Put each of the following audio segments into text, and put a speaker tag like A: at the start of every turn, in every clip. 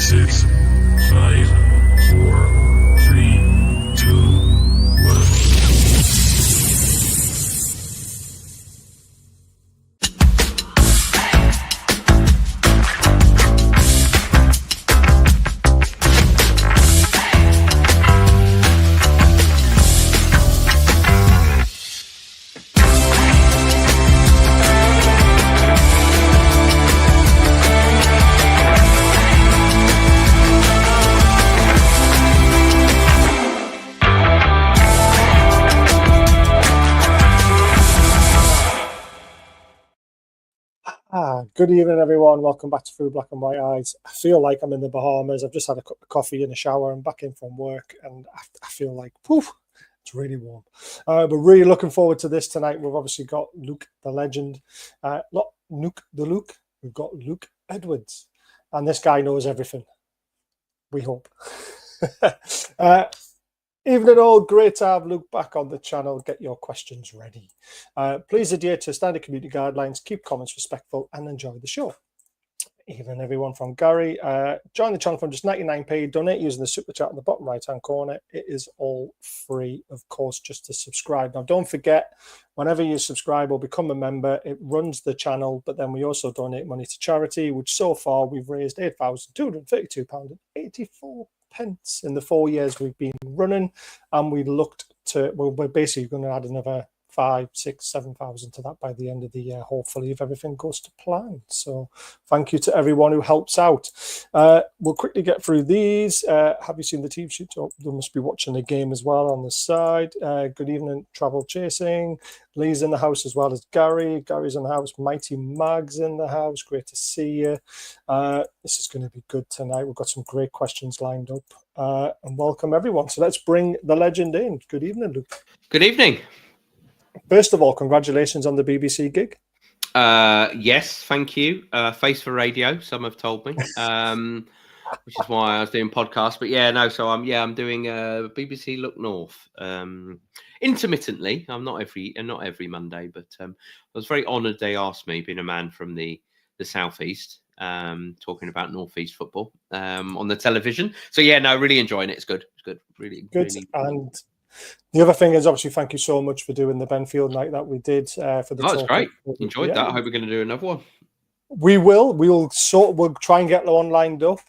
A: 6, 5, 4, 3, 2, 1.
B: Good evening, everyone. Welcome back to Through Black and White Eyes. I feel like I'm in the Bahamas. I've just had a cup of coffee and a shower. I'm back in from work, and I feel like, poof, it's really warm. We're really looking forward to this tonight. We've obviously got Luke, the legend, Luke. We've got Luke Edwards, and this guy knows everything. We hope. Evening all, great to have Luke back on the channel. Get your questions ready. Please adhere to standard community guidelines, keep comments respectful, and enjoy the show. Evening everyone from Gary. Join the channel from just 99p. Donate using the super chat in the bottom right hand corner. It is all free, of course, just to subscribe. Now don't forget, whenever you subscribe or become a member, it runs the channel, but then we also donate money to charity, which so far we've raised £8,232.84 in the 4 years we've been running, and we looked to, well, we're basically going to add another 5, 6, 7,000 to that by the end of the year, hopefully, if everything goes to plan. So thank you to everyone who helps out. We'll quickly get through these. Have you seen the team sheet? Oh, you must be watching the game as well on the side. Good evening, Travel Chasing. Lee's in the house as well as Gary. Gary's in the house. Mighty Mag's in the house. Great to see you. This is going to be good tonight. We've got some great questions lined up. And welcome everyone. So let's bring the legend in. Good evening, Luke.
C: Good evening.
B: First of all, congratulations on the BBC gig.
C: Yes, thank you. Face for radio, some have told me, which is why I was doing podcasts. But yeah, no. So I'm doing BBC Look North intermittently. I'm not every Monday, but I was very honoured they asked me, being a man from the southeast, talking about northeast football on the television. So yeah, no, really enjoying it. It's good. It's good. Really
B: good.
C: Really,
B: and the other thing is, obviously, thank you so much for doing the Benfield night that we did for the.
C: Oh, it's great. Enjoyed that. I hope we're going to do another one.
B: We will. We'll try and get the one lined up.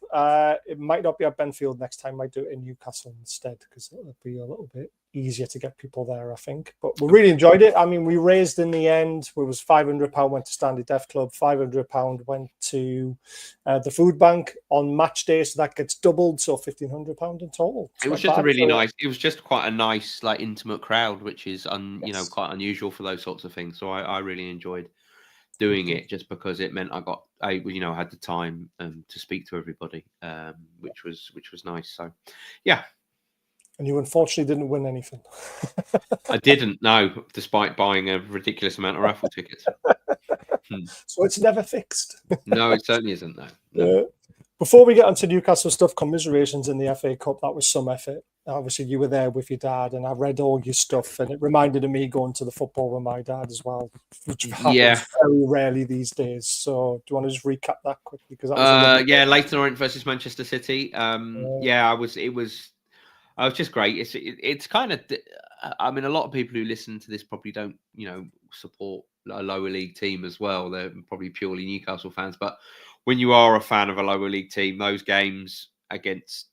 B: It might not be at Benfield next time. Might do it in Newcastle instead, because it'll be a little bit easier to get people there, I think. But we really enjoyed it. I mean, we raised in the end. It was £500 went to Stanley Deaf Club. £500 went to the food bank on match day, so that gets doubled. So £1,500 in total.
C: It was just a really nice. It was just quite a nice, like, intimate crowd, which is quite unusual for those sorts of things. So I really enjoyed doing it, just because it meant I had the time to speak to everybody, which was nice. So yeah.
B: And you unfortunately didn't win anything.
C: I didn't, no, despite buying a ridiculous amount of raffle tickets.
B: So it's never fixed.
C: No, it certainly isn't, no.
B: Before we get onto Newcastle stuff, commiserations in the FA Cup, that was some effort. Obviously, you were there with your dad, and I read all your stuff, and it reminded of me going to the football with my dad as well, which happens very rarely these days. So do you want to just recap that quickly? Because that was
C: Leyton Orient versus Manchester City. It was just great. It's kind of, I mean, a lot of people who listen to this probably don't, support a lower league team as well. They're probably purely Newcastle fans. But when you are a fan of a lower league team, those games against,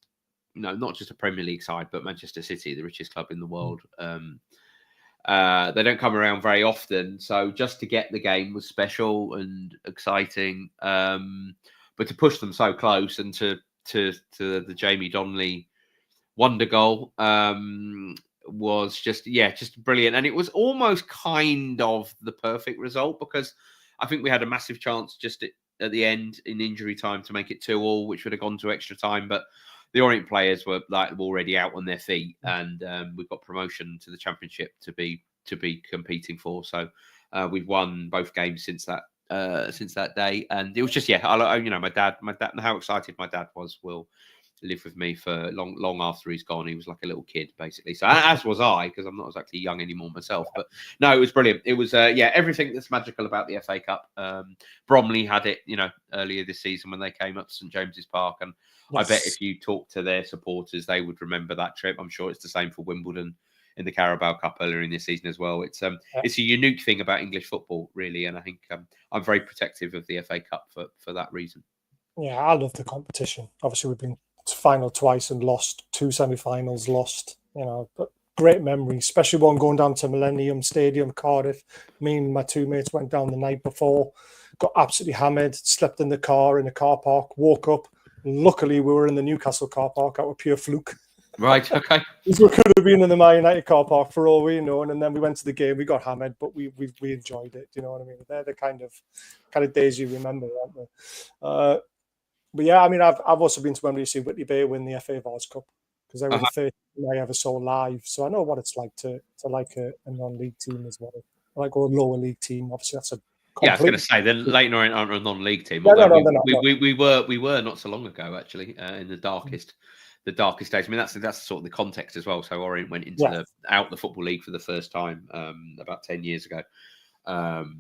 C: not just a Premier League side, but Manchester City, the richest club in the world, they don't come around very often. So just to get the game was special and exciting. But to push them so close, and to the Jamie Donnelly wonder goal was just brilliant. And it was almost kind of the perfect result, because I think we had a massive chance just at the end in injury time to make it 2-2, which would have gone to extra time. But the Orient players were already out on their feet, and we've got promotion to the Championship to be competing for. So we've won both games since that day, and it was just my dad, how excited my dad was will lived with me for long after he's gone. He was like a little kid, basically. So as was I, because I'm not exactly young anymore myself. But no, it was brilliant. It was, everything that's magical about the FA Cup. Bromley had it, earlier this season when they came up to St James's Park. And
B: Yes.
C: I bet if you talk to their supporters, they would remember that trip. I'm sure it's the same for Wimbledon in the Carabao Cup earlier in this season as well. It's a unique thing about English football, really. And I think I'm very protective of the FA Cup for that reason.
B: Yeah, I love the competition. Obviously, we've been to final twice and lost 2 semi-finals, but great memories, especially one going down to Millennium Stadium, Cardiff. Me and my two mates went down the night before, got absolutely hammered, slept in the car park, woke up. Luckily, we were in the Newcastle car park out of pure fluke.
C: Right, okay.
B: We could have been in the Man United car park for all we know, and then we went to the game. We got hammered, but we enjoyed it. You know what I mean? They're the kind of days you remember, aren't they? But yeah, I mean, I've also been to Wembley to see Whitley Bay win the FA Vars Cup because they were the first team I ever saw live. So I know what it's like to like a non-league team as well, like a lower league team. Obviously, that's a
C: I was going to say they're later on a non-league team.
B: No,
C: We were not so long ago actually in the darkest days. I mean, that's sort of the context as well. So Orient went into the Football League for the first time about 10 years ago.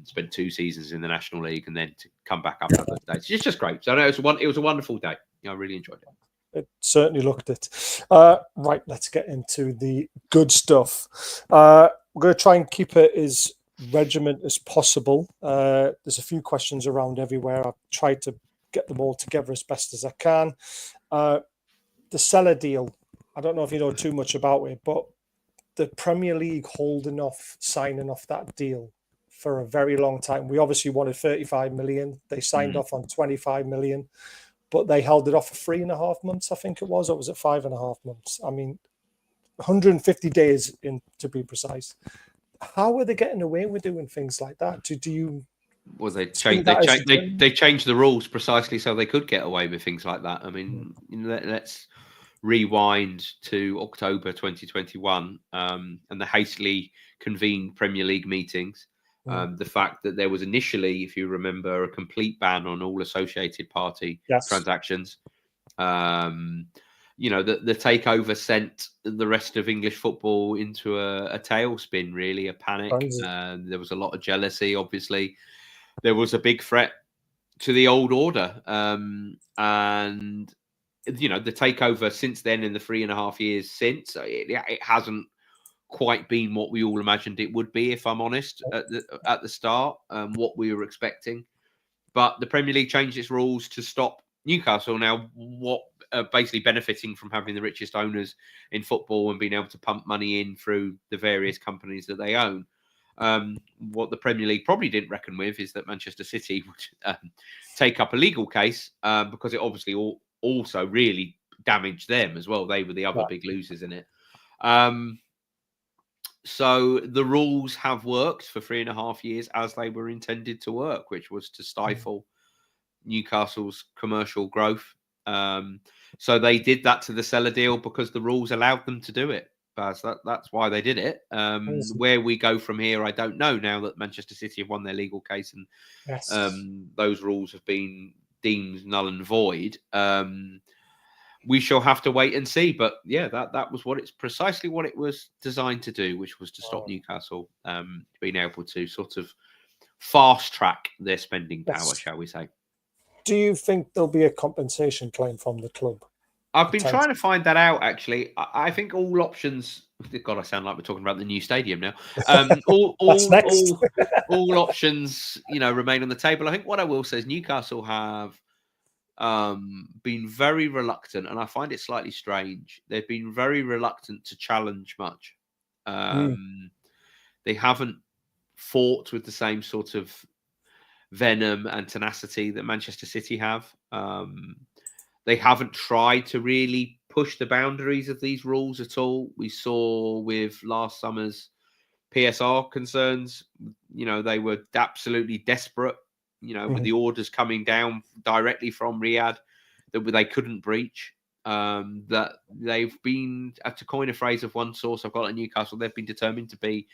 C: Spent 2 seasons in the National League and then to come back up those days. It's just great. So no, it was a wonderful day. I really enjoyed it.
B: It certainly looked it. Right, let's get into the good stuff. We're going to try and keep it as regiment as possible. There's a few questions around everywhere. I've tried to get them all together as best as I can. The seller deal, I don't know if you know too much about it, but the Premier League signing off that deal for a very long time. We obviously wanted 35 million. They signed off on 25 million, but they held it off for 3.5 months, I think it was, or was it 5.5 months? I mean, 150 days in, to be precise. How are they getting away with doing things like that? Do you?
C: Well, they changed the rules precisely so they could get away with things like that. I mean, let's rewind to October 2021 and the hastily convened Premier League meetings. The fact that there was initially, if you remember, a complete ban on all associated party transactions. The takeover sent the rest of English football into a tailspin, really, a panic. There was a lot of jealousy, obviously. There was a big threat to the old order. And, the takeover since then in the 3.5 years since, it hasn't quite been what we all imagined it would be, if I'm honest, at the start, what we were expecting. But the Premier League changed its rules to stop Newcastle now, basically benefiting from having the richest owners in football and being able to pump money in through the various companies that they own. What the Premier League probably didn't reckon with is that Manchester City would take up a legal case because it obviously also really damaged them as well. They were the other big losers in it. So the rules have worked for 3.5 years as they were intended to work, which was to stifle Newcastle's commercial growth. So they did that to the seller deal because the rules allowed them to do it. Baz, that's why they did it. Where we go from here, I don't know now that Manchester City have won their legal case and those rules have been deemed null and void. We shall have to wait and see. But yeah, that was precisely what it was designed to do, which was to stop Newcastle being able to sort of fast track their spending power, shall we say.
B: Do you think there'll be a compensation claim from the club?
C: I've been trying to find that out, actually. I think all options... God, I sound like we're talking about the new stadium now. All options, remain on the table. I think what I will say is Newcastle have been very reluctant, and I find it slightly strange. They've been very reluctant to challenge much. They haven't fought with the same sort of venom and tenacity that Manchester City have. They haven't tried to really push the boundaries of these rules at all. We saw with last summer's PSR concerns, they were absolutely desperate, with the orders coming down directly from Riyadh that they couldn't breach. That they've been, to coin a phrase of one source I've got at Newcastle, they've been determined to be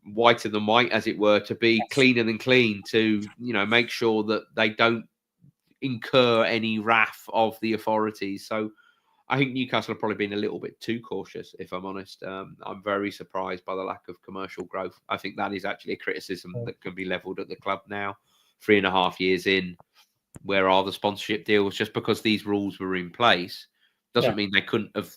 C: whiter than white, as it were, to be cleaner than clean, to make sure that they don't incur any wrath of the authorities. So I think Newcastle have probably been a little bit too cautious, if I'm honest. I'm very surprised by the lack of commercial growth. I think that is actually a criticism that can be levelled at the club now. 3.5 years in, where are the sponsorship deals? Just because these rules were in place doesn't mean they couldn't have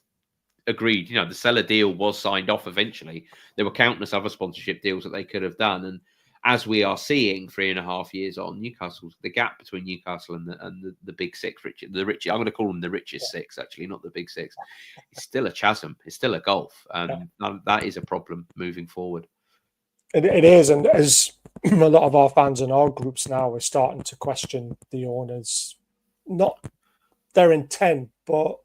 C: agreed. The seller deal was signed off eventually. There were countless other sponsorship deals that they could have done. And as we are seeing 3.5 years on, the gap between Newcastle and the big six, I'm going to call them the richest six, actually, not the big six. It's still a chasm. It's still a gulf. And that is a problem moving forward.
B: It is. And as a lot of our fans in our groups now are starting to question the owners, not their intent, but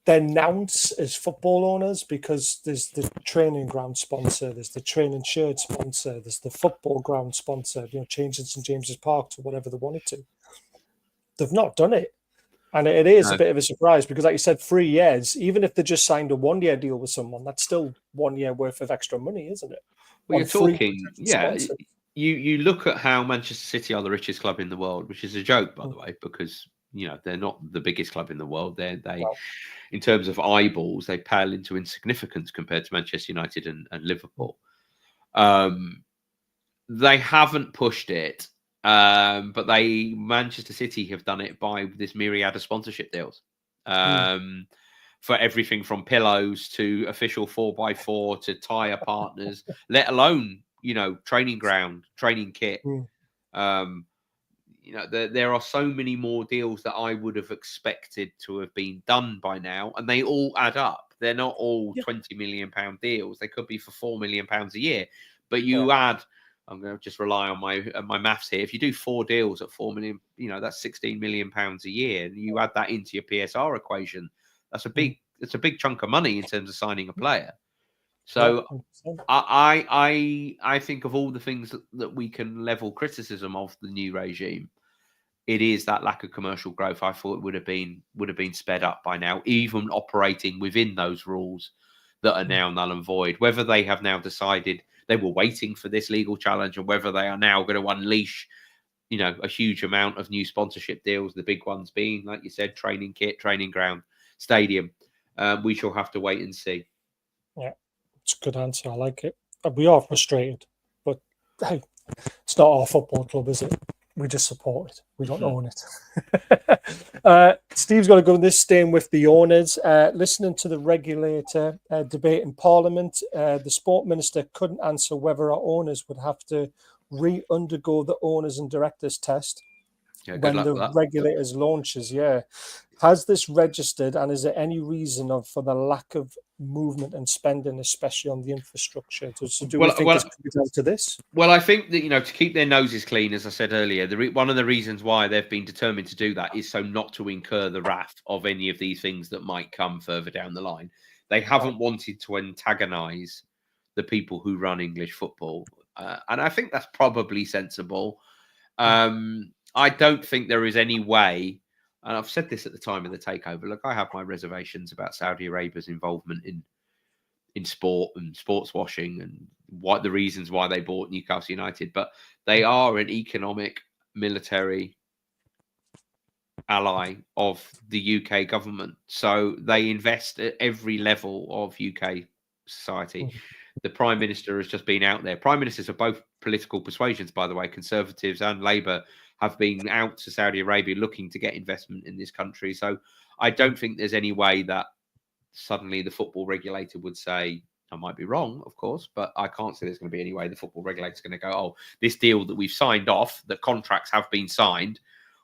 B: their nounce as football owners, because there's the training ground sponsor, there's the training shirt sponsor, there's the football ground sponsor, changing St James's Park to whatever they wanted to. They've not done it. And it is a bit of a surprise because, like you said, 3 years, even if they just signed a 1-year deal with someone, that's still 1 year worth of extra money, isn't it?
C: Well, you're talking, you look at how Manchester City are the richest club in the world, which is a joke, by the way, because they're not the biggest club in the world. In terms of eyeballs, they pale into insignificance compared to Manchester United and Liverpool. They haven't pushed it, but Manchester City have done it by this myriad of sponsorship deals. For everything from pillows to official 4x4 to tyre partners, let alone, training ground, training kit. There are so many more deals that I would have expected to have been done by now, and they all add up. They're not all £20 million deals. They could be for £4 million a year. But you add, I'm going to just rely on my maths here. If you do 4 deals at 4 million, that's £16 million a year, and you add that into your PSR equation. That's a big chunk of money in terms of signing a player. So I think of all the things that we can level criticism of the new regime, it is that lack of commercial growth. I thought it would have been sped up by now, even operating within those rules that are now null and void. Whether they have now decided they were waiting for this legal challenge, or whether they are now going to unleash, a huge amount of new sponsorship deals, the big ones being, like you said, training kit, training ground, stadium. We shall have to wait and see.
B: Yeah, it's a good answer. I like it. We are frustrated, but hey, it's not our football club, is it? We just support it. We don't own it. Steve's got to go this, staying with the owners. Listening to the regulator debate in Parliament, the sport minister couldn't answer whether our owners would have to re-undergo the owners and directors test when the regulators launches. Has this registered, and is there any reason for the lack of movement and spending, especially on the infrastructure? Do we think it's coming down to this?
C: Well, I think that, to keep their noses clean, as I said earlier, one of the reasons why they've been determined to do that is so not to incur the wrath of any of these things that might come further down the line. They haven't wanted to antagonise the people who run English football. And I think that's probably sensible. I don't think there is any way, and I've said this at the time of the takeover, look, I have my reservations about Saudi Arabia's involvement in sport and sports washing and the reasons why they bought Newcastle United, but they are an economic, military ally of the UK government. So they invest at every level of UK society. The Prime Minister has just been out there. Prime Ministers of both political persuasions, by the way, Conservatives and Labour, have been out to Saudi Arabia looking to get investment in this country. So I don't think there's any way that suddenly the football regulator would say, I might be wrong, of course, but I can't say there's going to be any way the football regulator is going to go, oh, this deal that we've signed off, the contracts have been signed,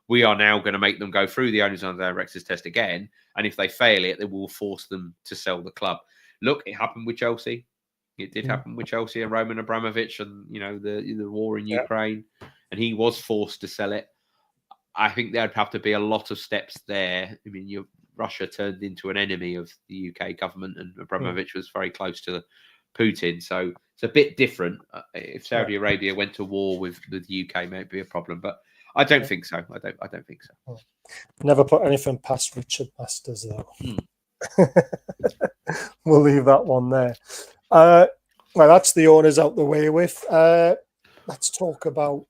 C: we are now going to make them go through the owners and directors test again. And if they fail it, they will force them to sell the club. Look, it happened with Chelsea. It did happen with Chelsea and Roman Abramovich and, the war in Ukraine. And he was forced to sell it. I think there'd have to be a lot of steps there. I mean, Russia turned into an enemy of the UK government, and Abramovich was very close to Putin. So it's a bit different. If Saudi Arabia went to war with the UK, maybe be a problem. But I don't think so. I don't think so.
B: Never put anything past Richard Masters, though. We'll leave that one there. Well, that's the owners out the way with. Let's talk about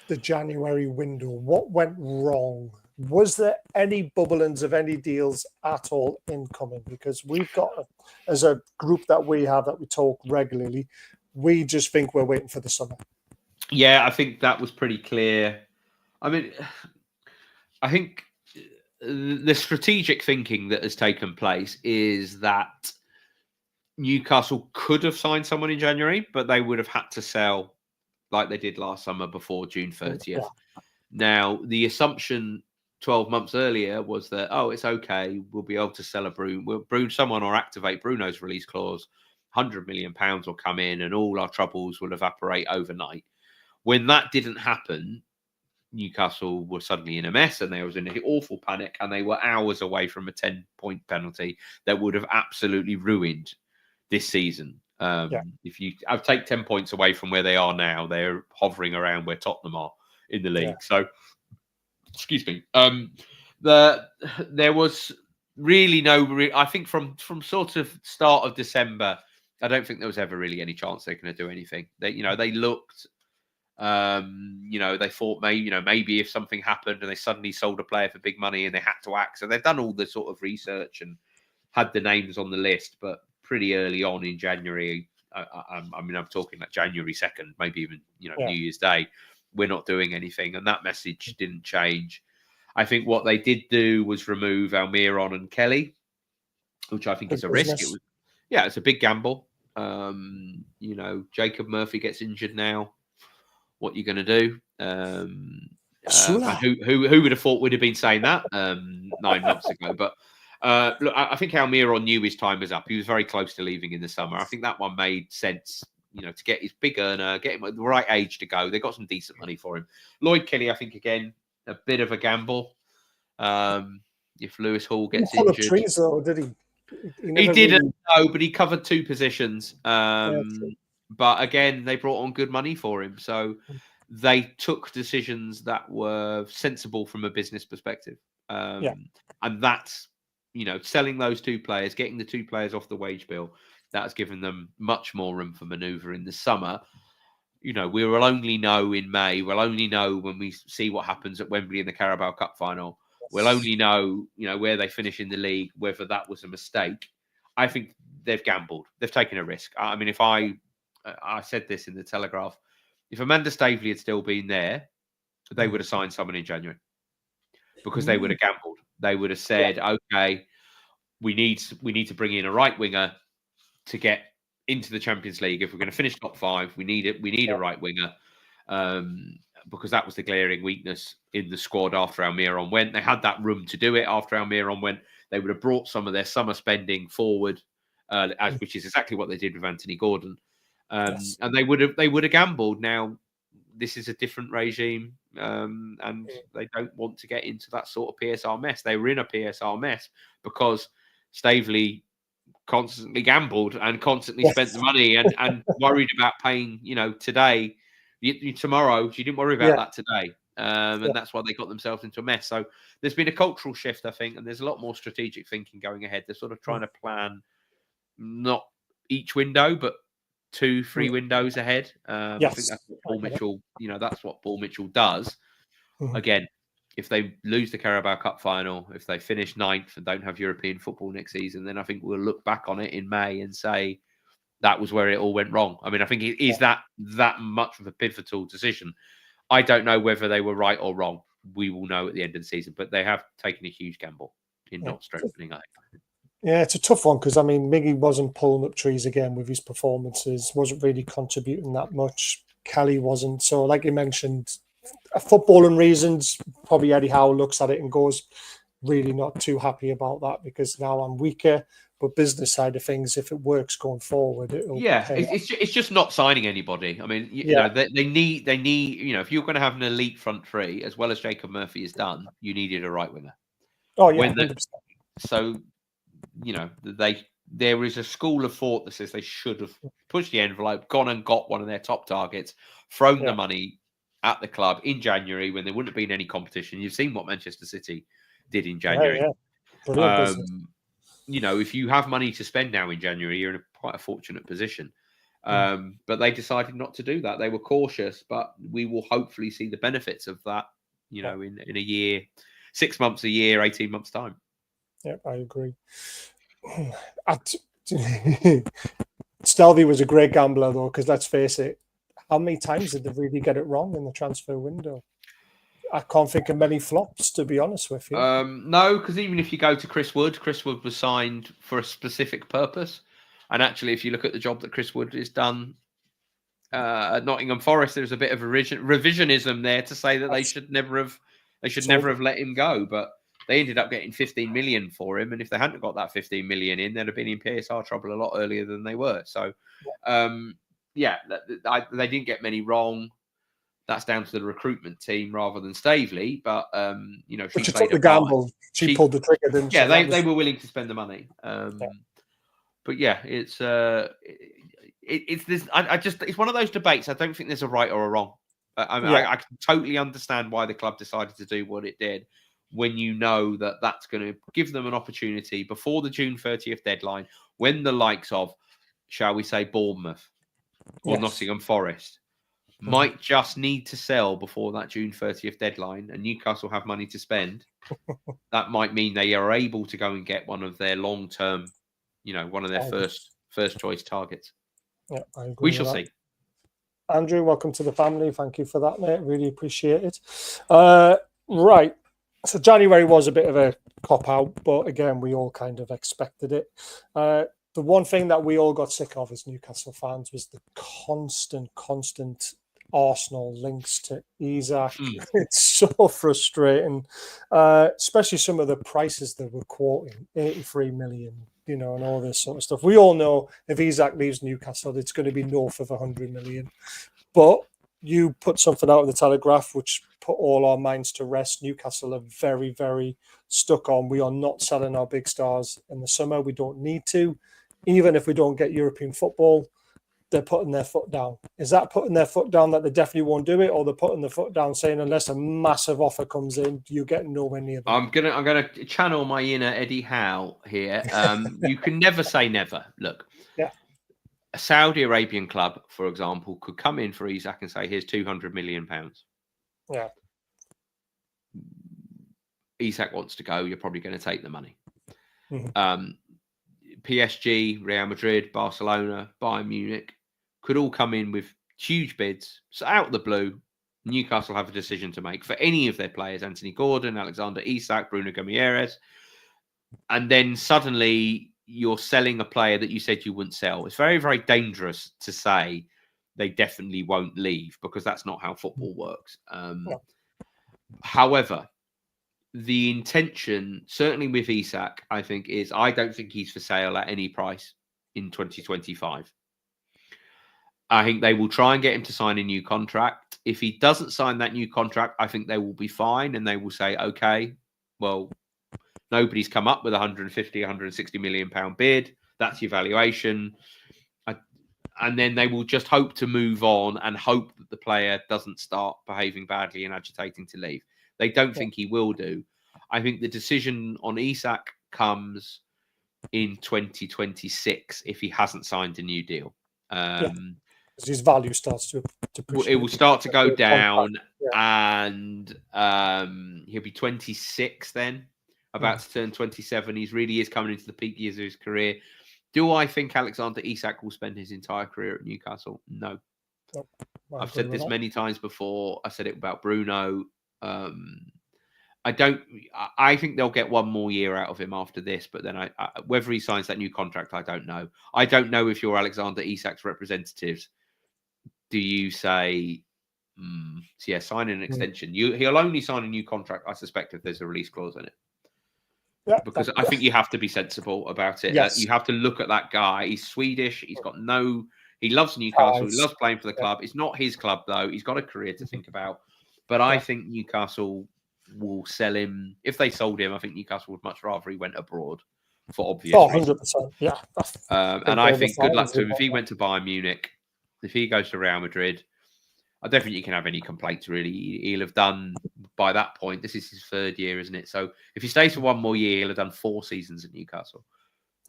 B: the January window. What went wrong Was there any bubblings of any deals at all incoming? Because we've got, as a group that we have that we talk regularly, we just think we're waiting for the summer.
C: Yeah, I think that was pretty clear. I mean, I think the strategic thinking that has taken place is that Newcastle could have signed someone in January, but they would have had to sell like they did last summer before June 30th.
B: Yeah.
C: Now, the assumption 12 months earlier was that, oh, it's okay, we'll be able to sell a someone or activate Bruno's release clause, £100 million will come in and all our troubles will evaporate overnight. When that didn't happen, Newcastle were suddenly in a mess and they was in an awful panic and they were hours away from a 10-point penalty that would have absolutely ruined this season. If you take 10 points away from where they are now, they're hovering around where Tottenham are in the league.
B: Yeah.
C: So, excuse me. There was really I think from sort of start of December, I don't think there was ever really any chance they're going to do anything. They looked. They thought maybe if something happened and they suddenly sold a player for big money and they had to act. So they've done all the sort of research and had the names on the list, but pretty early on in January, I'm talking like January 2nd, maybe even, New Year's Day, we're not doing anything. And that message didn't change. I think what they did do was remove Almiron and Kelly, which I think is a risk. It's a big gamble. Jacob Murphy gets injured now. What you're going to do? Who would have thought would have been saying that 9 months ago? But look, I think Almiron knew his time was up. He was very close to leaving in the summer. I think that one made sense. To get his big earner, get him at the right age to go. They got some decent money for him. Lloyd Kelly, I think, again, a bit of a gamble. If Lewis Hall gets injured,
B: trees, though, did he?
C: He didn't know, but he covered 2 positions. But again, they brought on good money for him. So they took decisions that were sensible from a business perspective. And that's, selling those 2 players, getting the 2 players off the wage bill, that's given them much more room for manoeuvre in the summer. We will only know in May. We'll only know when we see what happens at Wembley in the Carabao Cup final. We'll only know, where they finish in the league, whether that was a mistake. I think they've gambled. They've taken a risk. I mean, if I said this in the Telegraph, if Amanda Staveley had still been there, they would have signed someone in January because they would have gambled. They would have said, okay, we need to bring in a right winger to get into the Champions League. If we're going to finish top 5, we need it. We need a right winger because that was the glaring weakness in the squad after Almiron went. They had that room to do it after Almiron went. They would have brought some of their summer spending forward, which is exactly what they did with Anthony Gordon. And they would have gambled. Now, this is a different regime, and they don't want to get into that sort of PSR mess. They were in a PSR mess because Staveley constantly gambled and constantly spent the money and worried about paying, today, tomorrow. She didn't worry about that today. And that's why they got themselves into a mess. So there's been a cultural shift, I think, and there's a lot more strategic thinking going ahead. They're sort of trying to plan not each window, but 2-3 windows ahead. I think that's what Paul Mitchell, that's what Paul Mitchell does. Again, if they lose the Carabao Cup final, if they finish 9th and don't have European football next season, then I think we'll look back on it in May and say that was where it all went wrong. I mean, I think it is that much of a pivotal decision. I don't know whether they were right or wrong. We will know at the end of the season, but they have taken a huge gamble in not strengthening, I think.
B: Yeah, it's a tough one because, I mean, Miggy wasn't pulling up trees again with his performances, wasn't really contributing that much. Kelly wasn't. So, like you mentioned, footballing reasons, probably Eddie Howe looks at it and goes, really not too happy about that because now I'm weaker. But business side of things, if it works going forward,
C: it's just not signing anybody. I mean, you know, they need, if you're going to have an elite front 3 as well as Jacob Murphy has done, you needed a right winger.
B: Oh yeah,
C: so there is a school of thought that says they should have pushed the envelope, gone and got one of their top targets, thrown the money at the club in January when there wouldn't have been any competition. You've seen what Manchester City did in January. If you have money to spend now in January, you're in quite a fortunate position. But they decided not to do that. They were cautious, but we will hopefully see the benefits of that, in a year. 6 months, a year, 18 months time.
B: Yeah, I agree. Stelvey was a great gambler, though, because let's face it, how many times did they really get it wrong in the transfer window? I can't think of many flops, to be honest with you.
C: No, because even if you go to Chris Wood was signed for a specific purpose. And actually, if you look at the job that Chris Wood has done at Nottingham Forest, there's a bit of revisionism there to say that they should never have let him go. But they ended up getting 15 million for him, and if they hadn't got that 15 million in, they'd have been in PSR trouble a lot earlier than they were. So, they didn't get many wrong. That's down to the recruitment team rather than Staveley. But
B: she took the gamble. She pulled the trigger, didn't she?
C: Yeah, they were willing to spend the money. But yeah, it's this. It's one of those debates. I don't think there's a right or a wrong. I can totally understand why the club decided to do what it did, when you know that that's going to give them an opportunity before the June 30th deadline, when the likes of, shall we say, Bournemouth or Nottingham Forest might just need to sell before that June 30th deadline, and Newcastle have money to spend. That might mean they are able to go and get one of their long-term, one of their first choice targets.
B: Yeah, I agree.
C: We shall see.
B: Andrew, welcome to the family. Thank you for that, mate. Really appreciate it. Right. So January was a bit of a cop-out, but again, we all kind of expected it. The one thing that we all got sick of as Newcastle fans was the constant Arsenal links to Isak. It's so frustrating, especially some of the prices that we're quoting, 83 million, and all this sort of stuff. We all know if Isak leaves Newcastle, it's going to be north of 100 million. But you put something out in the Telegraph which put all our minds to rest. Newcastle are very, very stuck on, we are not selling our big stars in the summer. We don't need to. Even if we don't get European football, they're putting their foot down. Is that putting their foot down that they definitely won't do it, or they're putting the foot down saying unless a massive offer comes in, you get nowhere near them?
C: I'm gonna channel my inner Eddie Howe here. You can never say never. Look, a Saudi Arabian club, for example, could come in for Isak and say, "Here's 200 million pounds."
B: Yeah.
C: Isak wants to go. You're probably going to take the money.
B: Mm-hmm.
C: PSG, Real Madrid, Barcelona, Bayern Munich could all come in with huge bids. So out of the blue, Newcastle have a decision to make for any of their players: Anthony Gordon, Alexander Isak, Bruno Guimaraes, and then suddenly you're selling a player that you said you wouldn't sell. It's very, very dangerous to say they definitely won't leave, because that's not how football works. However, the intention, certainly with Isak, I think, is I don't think he's for sale at any price in 2025. I think they will try and get him to sign a new contract. If he doesn't sign that new contract, I think they will be fine, and they will say, okay, well, nobody's come up with 150, 160 million pound bid. That's your valuation. And then they will just hope to move on and hope that the player doesn't start behaving badly and agitating to leave. They don't think he will do. I think the decision on Isak comes in 2026 if he hasn't signed a new deal.
B: His value starts to
C: it will start to go down, and he'll be 26 then, about to turn 27. He really is coming into the peak years of his career. Do I think Alexander Isak will spend his entire career at Newcastle? No. I've said this many times before. I said it about Bruno. I think they'll get one more year out of him after this, but then whether he signs that new contract, I don't know. I don't know if you're Alexander Isak's representatives. Do you say, sign an extension? He'll only sign a new contract, I suspect, if there's a release clause in it. Yeah, because I think you have to be sensible about it. Yes. You have to look at that guy. He's Swedish. He loves Newcastle. He loves playing for the club. It's not his club, though. He's got a career to think about. But I think Newcastle will sell him. If they sold him, I think Newcastle would much rather he went abroad for obvious reasons.
B: 100%. Yeah.
C: And I think good luck to him. If he went to Bayern Munich, if he goes to Real Madrid, I don't think you can have any complaints, really. He'll have done, by that point, this is his third year, isn't it? So if he stays for one more year, he'll have done 4 seasons at Newcastle.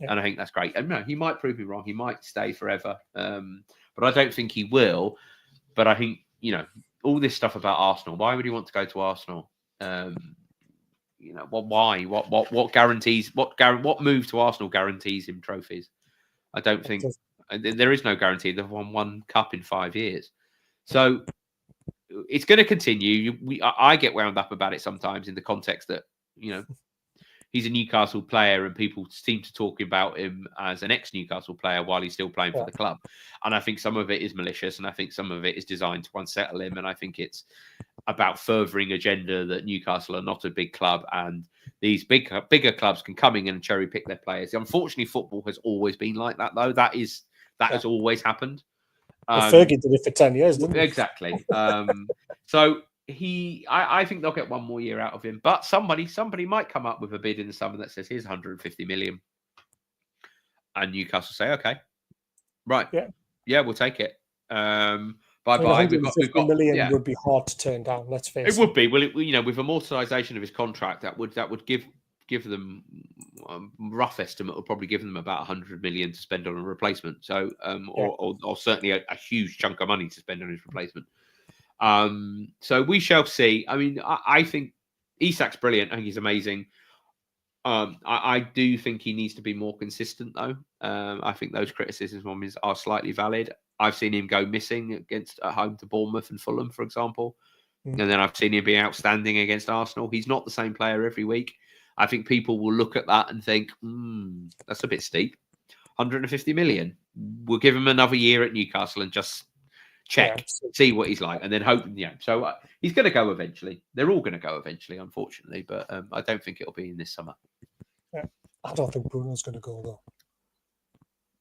C: Yeah. And I think that's great. And no, he might prove me wrong. He might stay forever. But I don't think he will. But I think, all this stuff about Arsenal, why would he want to go to Arsenal? you know, why? What guarantees? What move to Arsenal guarantees him trophies? I don't think there is no guarantee. They've won one cup in 5 years, so it's going to continue. I get wound up about it sometimes in the context that, you know, he's a Newcastle player and people seem to talk about him as an ex-Newcastle player while he's still playing for the club. And I think some of it is malicious and I think some of it is designed to unsettle him. And I think it's about furthering agenda that Newcastle are not a big club and these bigger clubs can come in and cherry pick their players. Unfortunately, football has always been like that, though. That has always happened.
B: Fergie did it for 10 years, didn't he?
C: Exactly. So I think they'll get one more year out of him. But somebody might come up with a bid in the summer that says, here's 150 million. And Newcastle say, okay, right. Yeah, we'll take it. Bye-bye.
B: 150 million would be hard to turn down, let's face it.
C: It would be. Well, you know, with amortization of his contract, that would give them rough estimate will probably give them about 100 million to spend on a replacement. So, or certainly a huge chunk of money to spend on his replacement. So we shall see. I mean, I think Isak's brilliant. I think he's amazing. I do think he needs to be more consistent, though. I think those criticisms are slightly valid. I've seen him go missing at home to Bournemouth and Fulham, for example. And then I've seen him be outstanding against Arsenal. He's not the same player every week. I think people will look at that and think, that's a bit steep. 150 million. We'll give him another year at Newcastle and just check, see what he's like, and then hope. So he's going to go eventually. They're all going to go eventually, unfortunately, but I don't think it'll be in this summer.
B: Yeah. I don't think Bruno's going to go,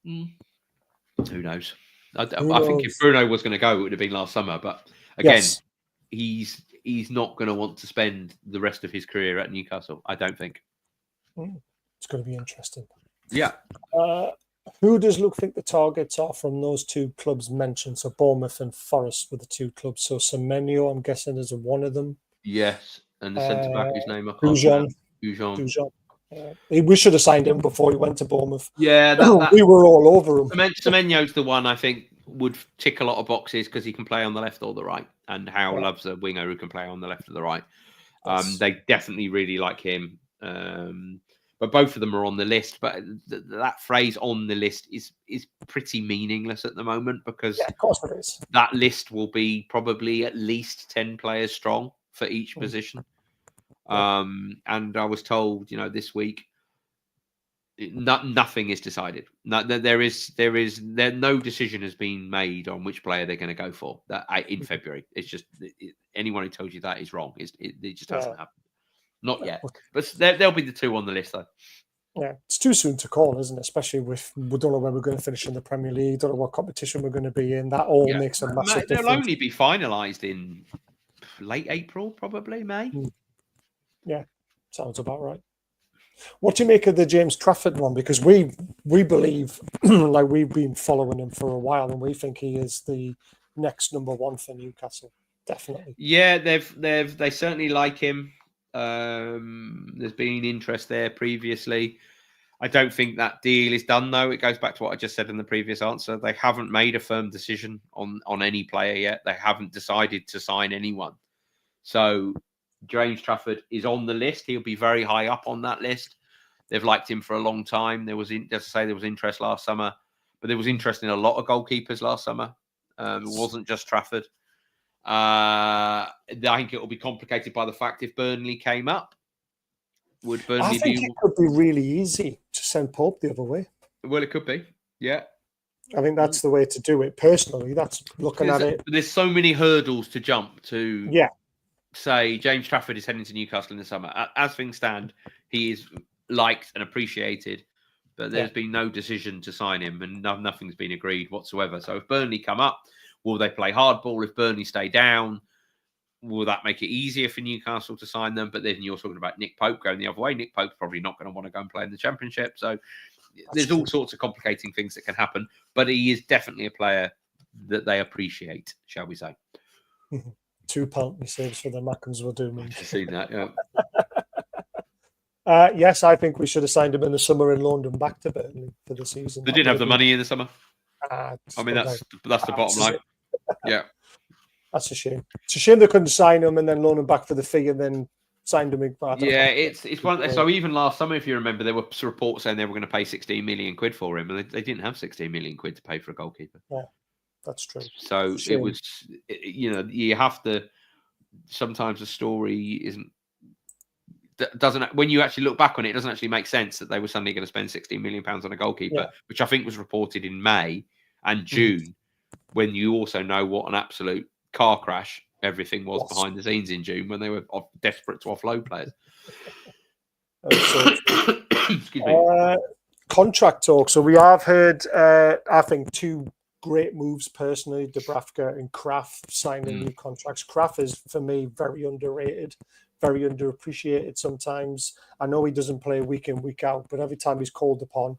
B: though.
C: Who knows? I think if Bruno was going to go, it would have been last summer. But again, he's not going to want to spend the rest of his career at Newcastle, I don't think.
B: It's going to be interesting.
C: Yeah.
B: Who does Luke think the targets are from those two clubs mentioned? So Bournemouth and Forest were the two clubs. So Semenyo, I'm guessing, is one of them.
C: Yes. And the centre-back, whose name I can't
B: Dujon. We should have signed him before he went to Bournemouth.
C: Yeah,
B: we were all over him.
C: Semenyo's the one I think would tick a lot of boxes because he can play on the left or the right, and Howe loves a winger who can play on the left or the right. They definitely really like him, but both of them are on the list. But that phrase "on the list" is pretty meaningless at the moment because
B: of course it is.
C: That list will be probably at least 10 players strong for each position. And I was told, this week, nothing is decided. No decision has been made on which player they're going to go for in February. It's just anyone who tells you that is wrong. It just hasn't happened. Not yet. But there'll be the two on the list, though.
B: Yeah, it's too soon to call, isn't it? Especially we don't know when we're going to finish in the Premier League, don't know what competition we're going to be in. That all makes a massive difference.
C: They'll only be finalised in late April, probably May.
B: Yeah, sounds about right. What do you make of the James Trafford one? Because we believe, like we've been following him for a while, and we think he is the next number one for Newcastle. Definitely.
C: Yeah, they certainly like him. There's been interest there previously. I don't think that deal is done, though. It goes back to what I just said in the previous answer. They haven't made a firm decision on any player yet. They haven't decided to sign anyone. So James Trafford is on the list. He'll be very high up on that list. They've liked him for a long time. There was interest last summer, but there was interest in a lot of goalkeepers last summer. It wasn't just Trafford. I think it will be complicated by the fact if Burnley came up, would Burnley
B: I think it could be really easy to send Pope the other way.
C: Well, it could be. Yeah.
B: I think that's the way to do it. Personally, that's looking at it.
C: There's so many hurdles to jump to.
B: Yeah.
C: Say James Trafford is heading to Newcastle in the summer. As things stand, he is liked and appreciated, but there's been no decision to sign him, and nothing's been agreed whatsoever. So if Burnley come up, will they play hardball? If Burnley stay down, will that make it easier for Newcastle to sign them? But then you're talking about Nick Pope going the other way. Nick Pope's probably not going to want to go and play in the Championship. So there's all sorts of complicating things that can happen. But he is definitely a player that they appreciate, shall we say.
B: Two penalty saves for the Mackems do.
C: I've seen that, yeah.
B: Yes, I think we should have signed him in the summer and loaned him back to Burnley for the season.
C: They didn't have the money in the summer. I mean, that's the bottom line. Yeah.
B: That's a shame. It's a shame they couldn't sign him and then loan him back for the fee and then signed him.
C: Yeah, it's one. So even last summer, if you remember, there were reports saying they were going to pay 16 million quid for him, and they didn't have 16 million quid to pay for a goalkeeper.
B: Yeah, that's true.
C: So it was, you have to. Sometimes the story doesn't. When you actually look back on it, it doesn't actually make sense that they were suddenly going to spend 16 million pounds on a goalkeeper, which I think was reported in May and June, when you also know what an absolute car crash everything was behind the scenes in June when they were desperate to offload players. Excuse me.
B: Contract talk. So we have heard, I think, two great moves personally, Dubravka and Kraft signing new contracts. Kraft is, for me, very underrated, very underappreciated sometimes. I know he doesn't play week in, week out, but every time he's called upon,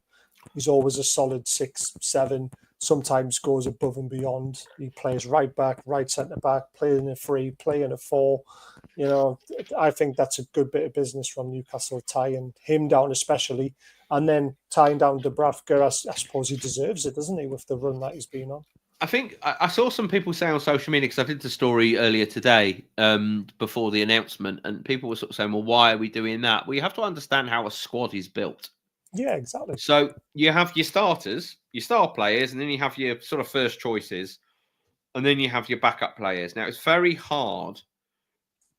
B: he's always a solid 6, 7, sometimes goes above and beyond. He plays right back, right centre back, playing a 3, playing a 4. You know, I think that's a good bit of business from Newcastle, tying him down especially, and then tying down Dubravka. I suppose he deserves it, doesn't he, with the run that he's been on?
C: I think I saw some people say on social media, because I did the story earlier today before the announcement, and people were sort of saying, well, why are we doing that? Well, you have to understand how a squad is built.
B: Yeah, exactly.
C: So you have your starters, your star players, and then you have your sort of first choices, and then you have your backup players. Now, it's very hard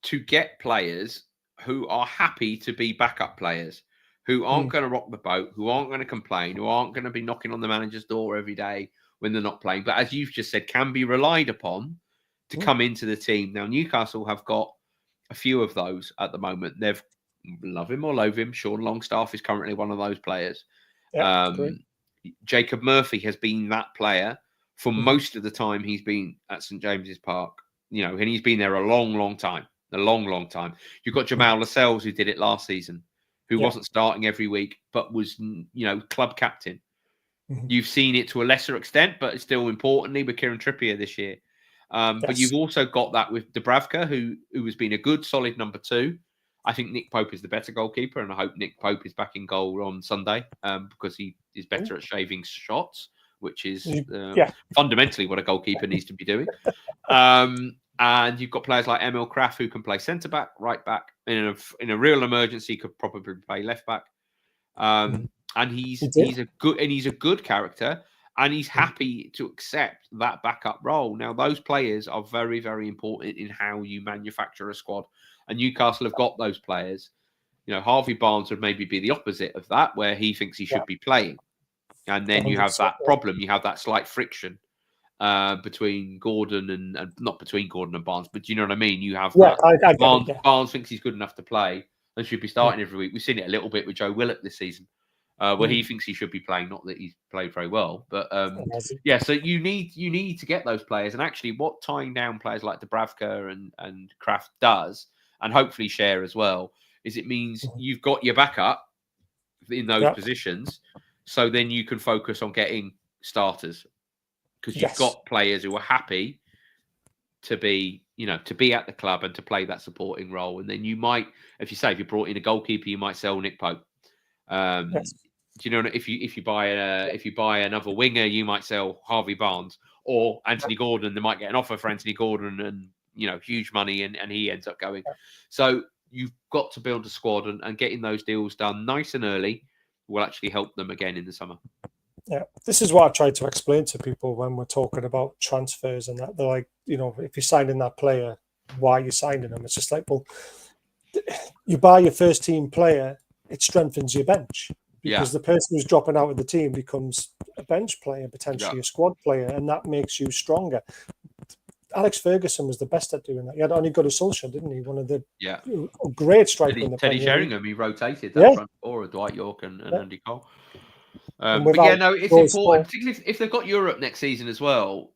C: to get players who are happy to be backup players, who aren't going to rock the boat, who aren't going to complain, who aren't going to be knocking on the manager's door every day when they're not playing, but as you've just said, can be relied upon to come into the team. Now, Newcastle have got a few of those at the moment. They've, love him or loathe him, Sean Longstaff is currently one of those players. Jacob Murphy has been that player for most of the time he's been at St James's Park, and he's been there a long, long time. You've got Jamal Lascelles, who did it last season, who wasn't starting every week, but was, club captain. You've seen it to a lesser extent, but still importantly with Kieran Trippier this year. But you've also got that with Dubravka, who has been a good, solid number 2. I think Nick Pope is the better goalkeeper, and I hope Nick Pope is back in goal on Sunday because he is better at shaving shots, which is fundamentally what a goalkeeper needs to be doing. And you've got players like Emil Kraft, who can play centre back, right back, in a real emergency could probably play left back. And he's a good character, and he's happy to accept that backup role. Now, those players are very, very important in how you manufacture a squad, and Newcastle have got those players. Harvey Barnes would maybe be the opposite of that, where he thinks he should be playing, and then you have that problem. You have that slight friction between Gordon and not between Gordon and Barnes, but do you know what I mean? You have Barnes thinks he's good enough to play and should be starting every week. We've seen it a little bit with Joe Willock this season. Where he thinks he should be playing, not that he's played very well, but so you need to get those players, and actually, what tying down players like Dubravka and Kraft does, and hopefully Share as well, is it means you've got your backup in those positions, so then you can focus on getting starters because you've got players who are happy to be at the club and to play that supporting role, and then you might, if you brought in a goalkeeper, you might sell Nick Pope. Do you know, if you buy another winger, you might sell Harvey Barnes or Anthony Gordon. They might get an offer for Anthony Gordon and huge money, and he ends up going. So you've got to build a squad, and getting those deals done nice and early will actually help them again in the summer.
B: Yeah, this is what I try to explain to people when we're talking about transfers and that. They're like, if you're signing that player, why are you signing them? It's just like, well, you buy your first team player, it strengthens your bench. Because the person who's dropping out of the team becomes a bench player, potentially a squad player, and that makes you stronger. Alex Ferguson was the best at doing that. He had only got a Solskjaer, didn't he? One of the great strikers in the
C: Teddy
B: Premier League.
C: Sheringham, he rotated that front four of Dwight York and Andy Cole. But it's important, particularly if they've got Europe next season as well.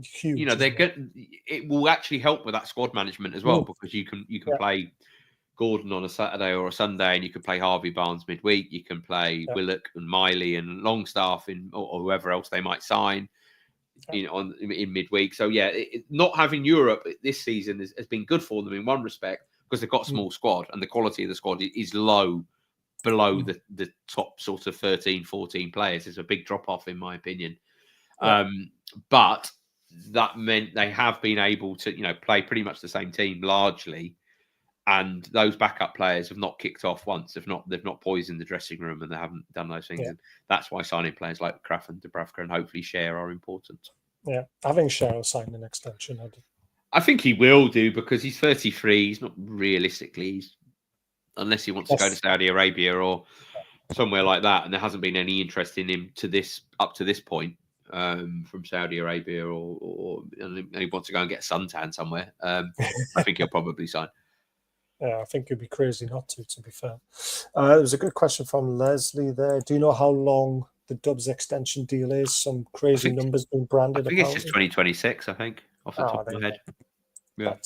B: Huge,
C: it will actually help with that squad management as well, because you can play Gordon on a Saturday or a Sunday, and you can play Harvey Barnes midweek. You can play Willock and Miley and Longstaff or whoever else they might sign in midweek. So not having Europe this season has been good for them in one respect, because they've got a small squad and the quality of the squad is low, below the top sort of 13, 14 players. It's a big drop off in my opinion. But that meant they have been able to play pretty much the same team largely. And those backup players have not kicked off once. They've not poisoned the dressing room, and they haven't done those things.
B: Yeah.
C: And that's why signing players like Kraft and Dubravka and hopefully Cher are important.
B: Yeah, I think Cher will sign an extension.
C: I think he will do, because he's 33. He's not realistically, unless he wants to go to Saudi Arabia or somewhere like that, and there hasn't been any interest in him up to this point from Saudi Arabia, or he wants to go and get a suntan somewhere. I think he'll probably sign.
B: Yeah, I think it'd be crazy not to be fair. There was a good question from Leslie there. Do you know how long the Dubs extension deal is? Some crazy numbers being branded.
C: I think it's just 2026, I think, off the top of my head. Yeah,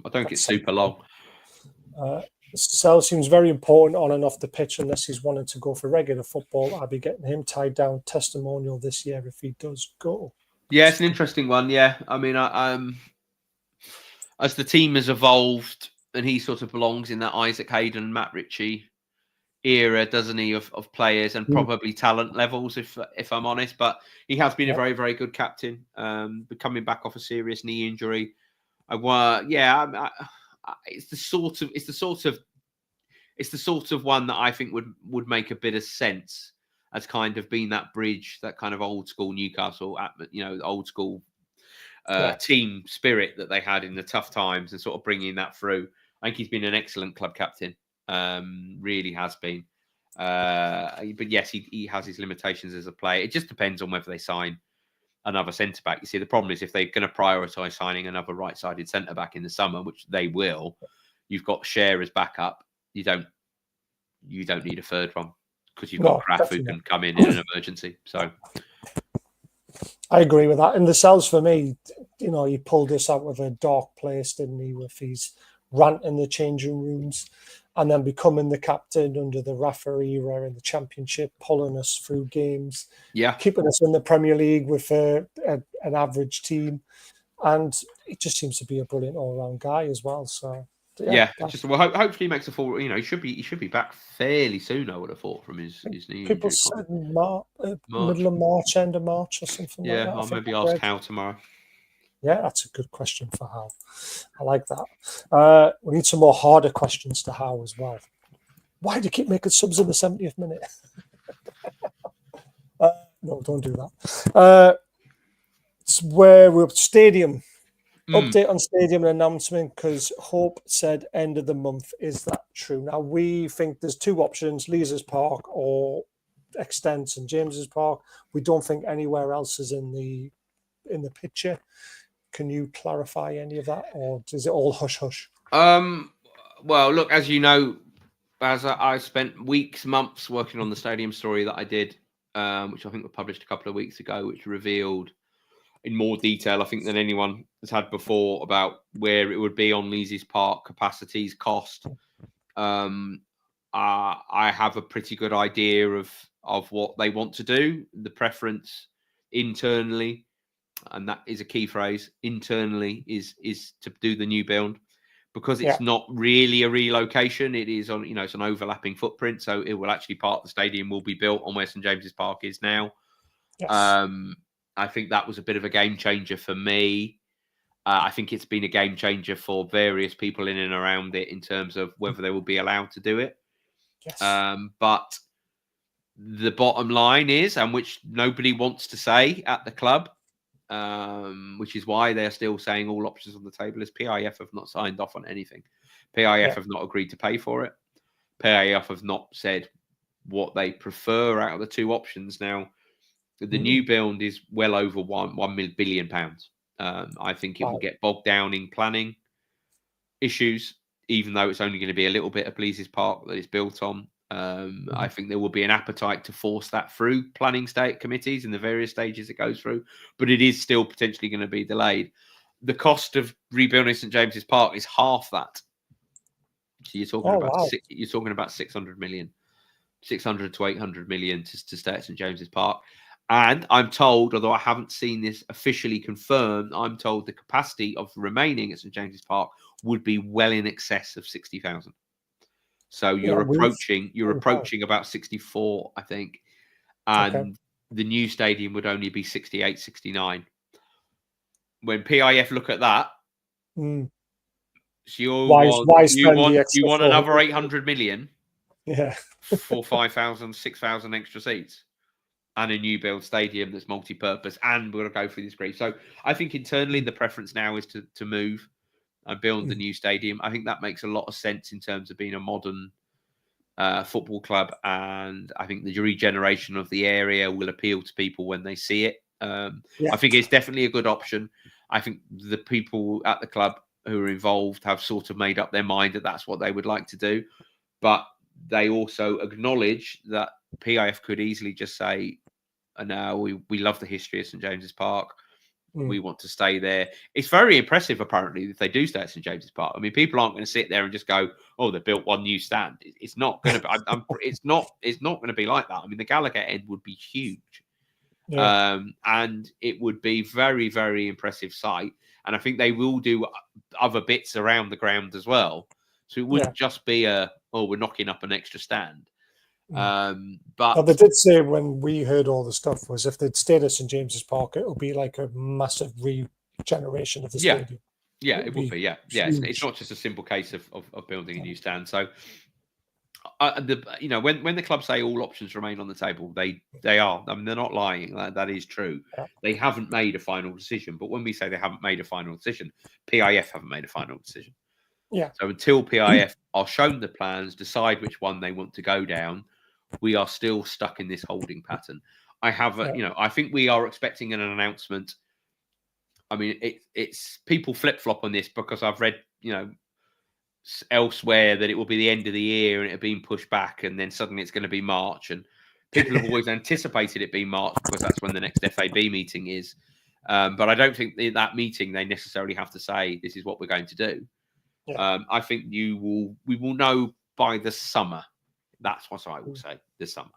C: I don't think it's super long.
B: Lascelles seems very important on and off the pitch. Unless he's wanting to go for regular football, I'll be getting him tied down testimonial this year if he does go.
C: Yeah, it's an interesting one. Yeah, I mean, as the team has evolved, and he sort of belongs in that Isak Hayden, Matt Ritchie era, doesn't he, of players and probably talent levels, if I'm honest. But he has been a very, very good captain. Coming back off a serious knee injury, it's the sort of one that I think would make a bit of sense as kind of being that bridge, that kind of old school Newcastle, old school team spirit that they had in the tough times, and sort of bringing that through. I think he's been an excellent club captain, really has been. But yes, he has his limitations as a player. It just depends on whether they sign another centre back. You see, the problem is if they're going to prioritise signing another right-sided centre back in the summer, which they will, you've got Cher as backup. You don't need a third one, because you've got Kraft who can come in an emergency. So
B: I agree with that. And Lascelles, for me, he pulled us out of a dark place, didn't he, with his rant in the changing rooms, and then becoming the captain under the Rafa era in the Championship, pulling us through games, keeping us in the Premier League with an average team. And he just seems to be a brilliant all-round guy as well. So hopefully he makes a full. He should be back fairly soon, I would have thought, from his knee injury. People said middle of March, end of March, or something like that.
C: Yeah, I'll maybe ask Hal tomorrow.
B: Yeah, that's a good question for Hal. I like that. We need some more harder questions to Hal as well. Why do you keep making subs in the 70th minute? No, don't do that. It's where we're stadium. Update on stadium announcement, because Hope said end of the month. Is that true? Now, we think there's two options, Leazes Park or extend St James's Park. We don't think anywhere else is in the picture. Can you clarify any of that, or is it all hush-hush?
C: Well, look, as you know, as I spent months working on the stadium story that I did, which I think was published a couple of weeks ago, which revealed in more detail, I think, than anyone has had before, about where it would be on Leazes Park, capacities, cost. I have a pretty good idea of what they want to do, the preference internally, and that is a key phrase, internally, is to do the new build, because it's not really a relocation. It is on, it's an overlapping footprint, so it will actually, part of the stadium will be built on where St James's Park is now. Yes. I think that was a bit of a game changer for me. I think it's been a game changer for various people in and around it in terms of whether they will be allowed to do it. Yes. But the bottom line is, and which nobody wants to say at the club, which is why they're still saying all options on the table, is PIF have not signed off on anything. PIF have not agreed to pay for it. PIF have not said what they prefer out of the two options. Now, the new build is well over £1 billion. I think it will get bogged down in planning issues, even though it's only going to be a little bit of Leazes Park that it's built on. I think there will be an appetite to force that through planning state committees in the various stages it goes through, but it is still potentially going to be delayed. The cost of rebuilding St James's Park is half that. So you're talking about 600 million, 600 to 800 million to stay at St James's Park. And I'm told, although I haven't seen this officially confirmed, I'm told the capacity of remaining at St James's Park would be well in excess of 60,000. So you're approaching about 64, I think. And the new stadium would only be 68, 69. When PIF look at that, So you
B: Why spend the extra
C: you want another
B: 400?
C: 800 million
B: Yeah.
C: for 5,000, 6,000 extra seats and a new build stadium that's multi-purpose, and we're going to go through this grief. So I think internally the preference now is to move and build the new stadium. I think that makes a lot of sense in terms of being a modern football club, and I think the regeneration of the area will appeal to people when they see it. I think it's definitely a good option. I think the people at the club who are involved have sort of made up their mind that that's what they would like to do, but they also acknowledge that PIF could easily just say, "No, we love the history of St James's Park. We want to stay there." It's very impressive, apparently, if they do stay at St James's Park. I mean, people aren't going to sit there and just go, "Oh, they built one new stand." It's not going to be. It's not going to be like that. I mean, the Gallagher end would be huge, and it would be very, very impressive sight. And I think they will do other bits around the ground as well. So it wouldn't just be we're knocking up an extra stand. But
B: they did say when we heard all the stuff was if they'd stayed at St James's Park, it would be like a massive regeneration of the stadium.
C: Yeah, it would be. Yeah. It's not just a simple case of building a new stand. So, when the club say all options remain on the table, they are. I mean, they're not lying. That is true.
B: Yeah.
C: They haven't made a final decision. But when we say they haven't made a final decision, PIF haven't made a final decision.
B: Yeah.
C: So until PIF are shown the plans, decide which one they want to go down, we are still stuck in this holding pattern. I think we are expecting an announcement. I mean, it's people flip flop on this because I've read, elsewhere that it will be the end of the year and it being pushed back, and then suddenly it's going to be March. And people have always anticipated it being March because that's when the next FAB meeting is. But I don't think in that meeting they necessarily have to say this is what we're going to do. Yeah. I think we will know by the summer. That's what I will say, this summer.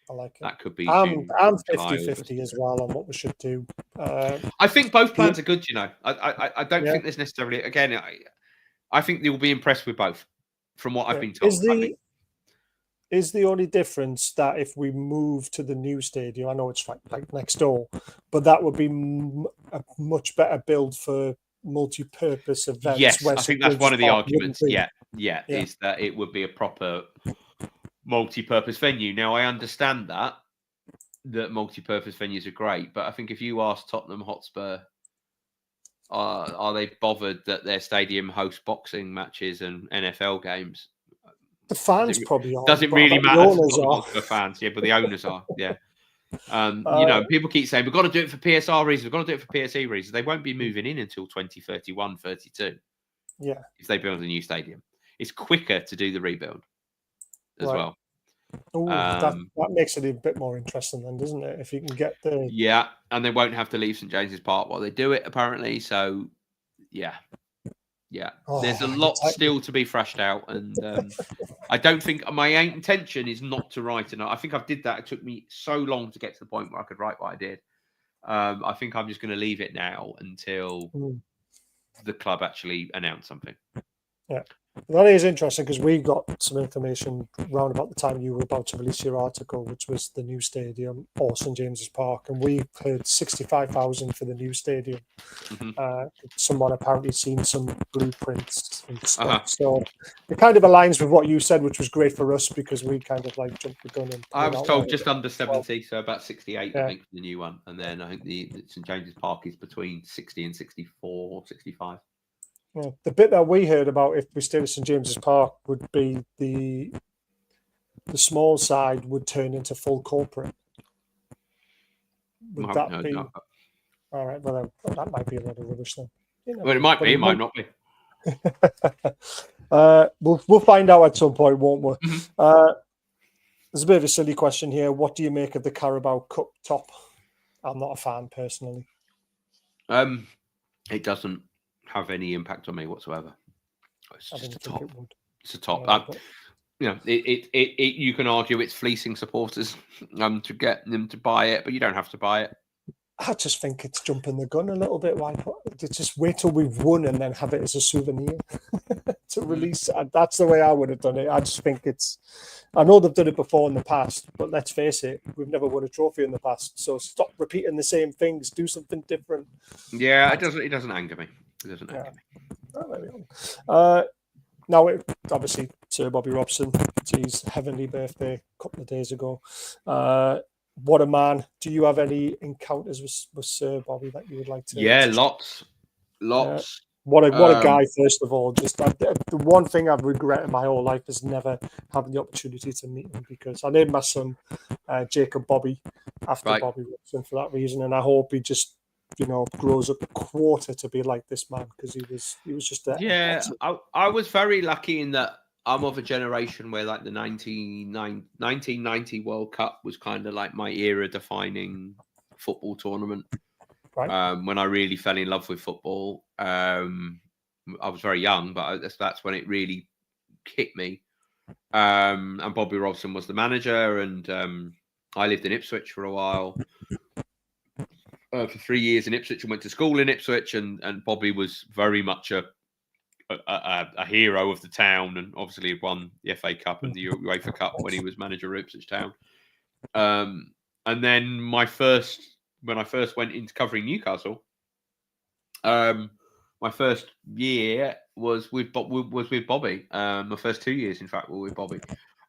B: I like it.
C: That could be
B: I'm 50-50 as well on what we should do.
C: I think both plans are good, I don't think there's necessarily, again, I think they will be impressed with both from what I've been told.
B: Is the only difference that if we move to the new stadium, I know it's like next door, but that would be a much better build for multi-purpose events.
C: Yes, I think that's one of the arguments. Yeah, is that it would be a proper multi-purpose venue. Now, I understand that multi-purpose venues are great, but I think if you ask Tottenham Hotspur, are they bothered that their stadium hosts boxing matches and NFL games?
B: The fans probably are.
C: Doesn't really matter to Tottenham Hotspur fans, but the owners are. Yeah. People keep saying we've got to do it for PSR reasons, we've got to do it for PSE reasons. They won't be moving in until 2031, 32.
B: Yeah.
C: If they build a new stadium, it's quicker to do the rebuild as well.
B: Oh, that makes it a bit more interesting then, doesn't it? If you can get the
C: and they won't have to leave St James's Park while they do it, apparently. So, yeah. There's a lot still to be thrashed out, and I don't think my intention is not to write enough. I think I did that. It took me so long to get to the point where I could write what I did. I think I'm just going to leave it now until the club actually announce something.
B: Yeah. That is interesting because we got some information around about the time you were about to release your article, which was the new stadium or St James's Park, and we heard 65,000 for the new stadium. Someone apparently seen some blueprints and stuff, so it kind of aligns with what you said, which was great for us because we kind of like jumped the gun. And
C: I was told just under 70, so about 68, I think, for the new one, and then I think the St James's Park is between 60 and 64 or 65.
B: Yeah, the bit that we heard about if we stayed at St James's Park would be the small side would turn into full corporate. Would that be all right? Well, that might be a lot of rubbish then.
C: Well, it might be. It might not be.
B: We'll find out at some point, won't we? There's a bit of a silly question here. What do you make of the Carabao Cup top? I'm not a fan personally.
C: It doesn't have any impact on me whatsoever. It's just a top. It's a top. You can argue it's fleecing supporters to get them to buy it, but you don't have to buy it.
B: I just think it's jumping the gun a little bit. Why just wait till we've won and then have it as a souvenir to release? That's the way I would have done it. I just think I know they've done it before in the past, but let's face it, we've never won a trophy in the past. So stop repeating the same things. Do something different.
C: Yeah, it doesn't anger me. It doesn't anger me.
B: There we go. Now, obviously, Sir Bobby Robson, it's his heavenly birthday a couple of days ago. What a man. Do you have any encounters with Sir Bobby that you would like to?
C: Yeah, lots.
B: What a guy, first of all. Just the one thing I've regretted my whole life is never having the opportunity to meet him, because I named my son Jacob Bobby after Bobby Robson for that reason, and I hope he just grows up a quarter to be like this man, because he was just
C: I was very lucky in that I'm of a generation where like the 1990 World Cup was kind of like my era defining football tournament.
B: Right.
C: When I really fell in love with football. I was very young, but that's when it really hit me. And Bobby Robson was the manager, and I lived in Ipswich for a while. For 3 years in Ipswich, and went to school in Ipswich, and Bobby was very much a hero of the town, and obviously won the FA Cup and the UEFA Cup when he was manager of Ipswich Town. And then when I first went into covering Newcastle, my first year was with Bobby. My first 2 years, in fact, were with Bobby,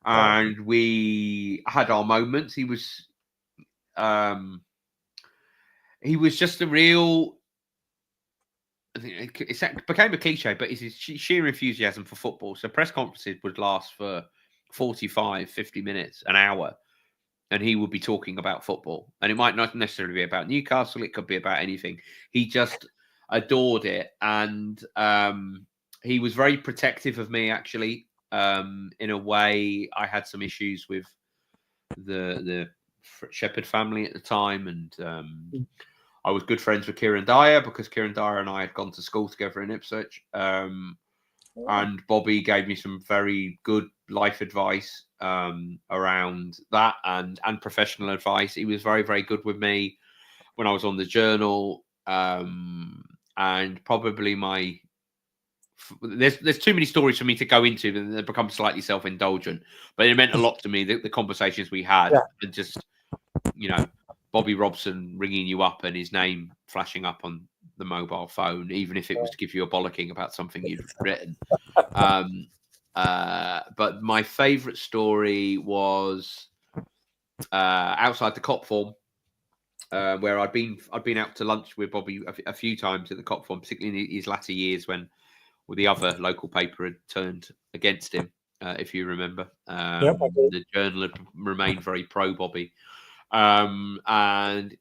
C: and we had our moments. He was just a real. It became a cliche, but it's his sheer enthusiasm for football. So press conferences would last for 45, 50 minutes, an hour, and he would be talking about football. And it might not necessarily be about Newcastle. It could be about anything. He just adored it. And he was very protective of me, actually. In a way, I had some issues with the Shepherd family at the time. And I was good friends with Kieran Dyer, because Kieran Dyer and I had gone to school together in Ipswich. And Bobby gave me some very good life advice around that, and professional advice. He was very, very good with me when I was on the Journal. And probably there's too many stories for me to go into, and they become slightly self-indulgent. But it meant a lot to me, the conversations we had, and just, Bobby Robson ringing you up and his name flashing up on the mobile phone, even if it was to give you a bollocking about something you'd written. But my favourite story was outside the Cop Form, where I'd been out to lunch with Bobby a few times at the Cop Form, particularly in his latter years when the other local paper had turned against him, if you remember. The Journal had remained very pro Bobby. And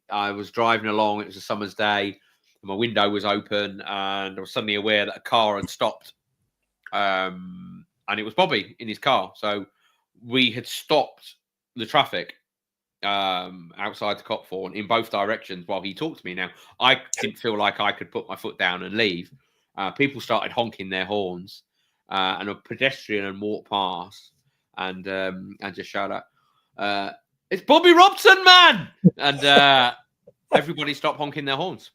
C: I was driving along. It was a summer's day, and my window was open, and I was suddenly aware that a car had stopped. And it was Bobby in his car. So we had stopped the traffic outside the Cop Form in both directions while he talked to me. Now, I didn't feel like I could put my foot down and leave. People started honking their horns, and a pedestrian walked past and just shout out, "It's Bobby Robson, man!" And everybody stopped honking their horns.